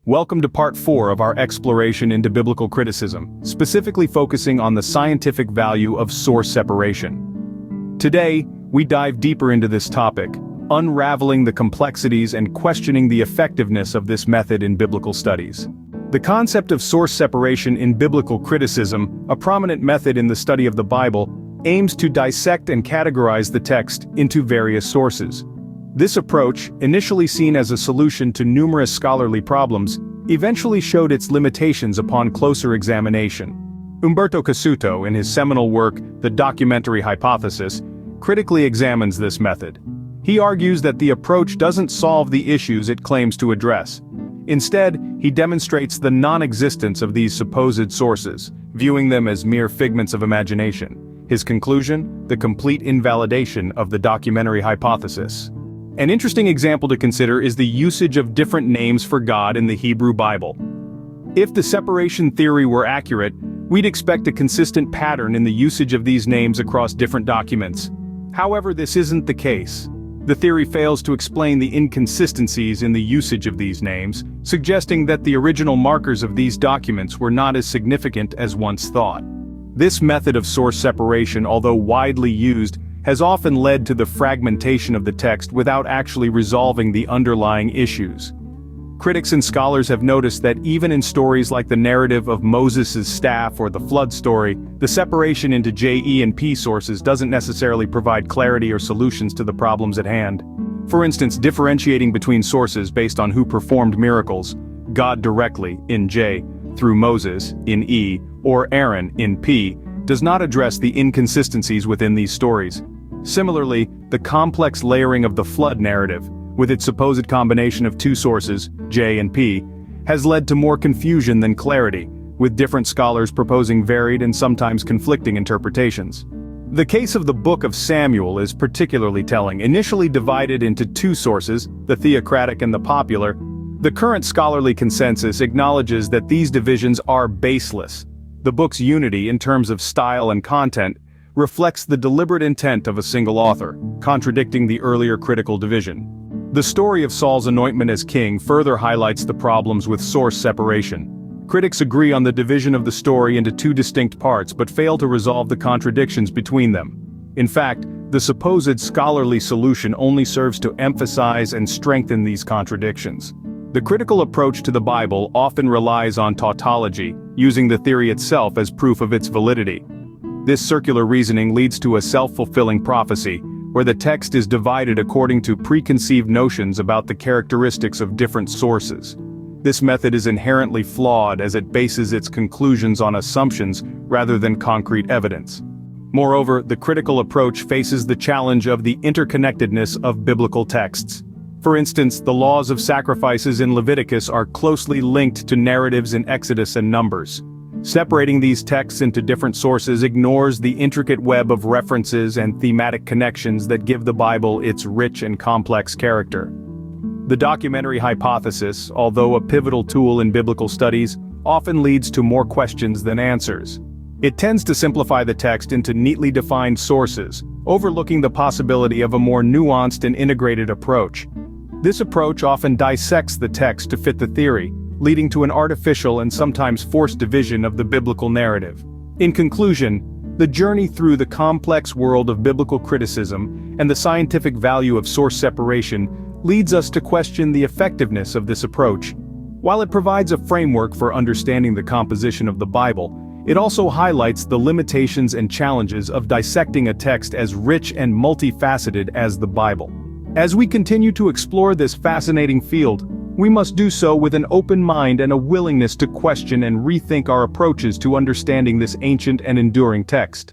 Welcome to part 4 of our exploration into biblical criticism, specifically focusing on the scientific value of source separation. Today, we dive deeper into this topic, unraveling the complexities and questioning the effectiveness of this method in biblical studies. The concept of source separation in biblical criticism, a prominent method in the study of the Bible, aims to dissect and categorize the text into various sources. This approach, initially seen as a solution to numerous scholarly problems, eventually showed its limitations upon closer examination. Umberto Cassuto, in his seminal work, The Documentary Hypothesis, critically examines this method. He argues that the approach doesn't solve the issues it claims to address. Instead, he demonstrates the non-existence of these supposed sources, viewing them as mere figments of imagination. His conclusion: the complete invalidation of the documentary hypothesis. An interesting example to consider is the usage of different names for God in the Hebrew Bible. If the separation theory were accurate, we'd expect a consistent pattern in the usage of these names across different documents. However, this isn't the case. The theory fails to explain the inconsistencies in the usage of these names, suggesting that the original markers of these documents were not as significant as once thought. This method of source separation, although widely used, has often led to the fragmentation of the text without actually resolving the underlying issues. Critics and scholars have noticed that even in stories like the narrative of Moses' staff or the flood story, the separation into J, E, and P sources doesn't necessarily provide clarity or solutions to the problems at hand. For instance, differentiating between sources based on who performed miracles, God directly, in J, through Moses, in E, or Aaron, in P, does not address the inconsistencies within these stories. Similarly, the complex layering of the flood narrative, with its supposed combination of two sources, J and P, has led to more confusion than clarity, with different scholars proposing varied and sometimes conflicting interpretations. The case of the Book of Samuel is particularly telling. Initially divided into two sources, the theocratic and the popular, the current scholarly consensus acknowledges that these divisions are baseless. The book's unity in terms of style and content reflects the deliberate intent of a single author, contradicting the earlier critical division. The story of Saul's anointment as king further highlights the problems with source separation. Critics agree on the division of the story into two distinct parts but fail to resolve the contradictions between them. In fact, the supposed scholarly solution only serves to emphasize and strengthen these contradictions. The critical approach to the Bible often relies on tautology, using the theory itself as proof of its validity. This circular reasoning leads to a self-fulfilling prophecy, where the text is divided according to preconceived notions about the characteristics of different sources. This method is inherently flawed as it bases its conclusions on assumptions rather than concrete evidence. Moreover, the critical approach faces the challenge of the interconnectedness of biblical texts. For instance, the laws of sacrifices in Leviticus are closely linked to narratives in Exodus and Numbers. Separating these texts into different sources ignores the intricate web of references and thematic connections that give the Bible its rich and complex character. The documentary hypothesis, although a pivotal tool in biblical studies, often leads to more questions than answers. It tends to simplify the text into neatly defined sources, overlooking the possibility of a more nuanced and integrated approach. This approach often dissects the text to fit the theory, leading to an artificial and sometimes forced division of the biblical narrative. In conclusion, the journey through the complex world of biblical criticism and the scientific value of source separation leads us to question the effectiveness of this approach. While it provides a framework for understanding the composition of the Bible, it also highlights the limitations and challenges of dissecting a text as rich and multifaceted as the Bible. As we continue to explore this fascinating field, we must do so with an open mind and a willingness to question and rethink our approaches to understanding this ancient and enduring text.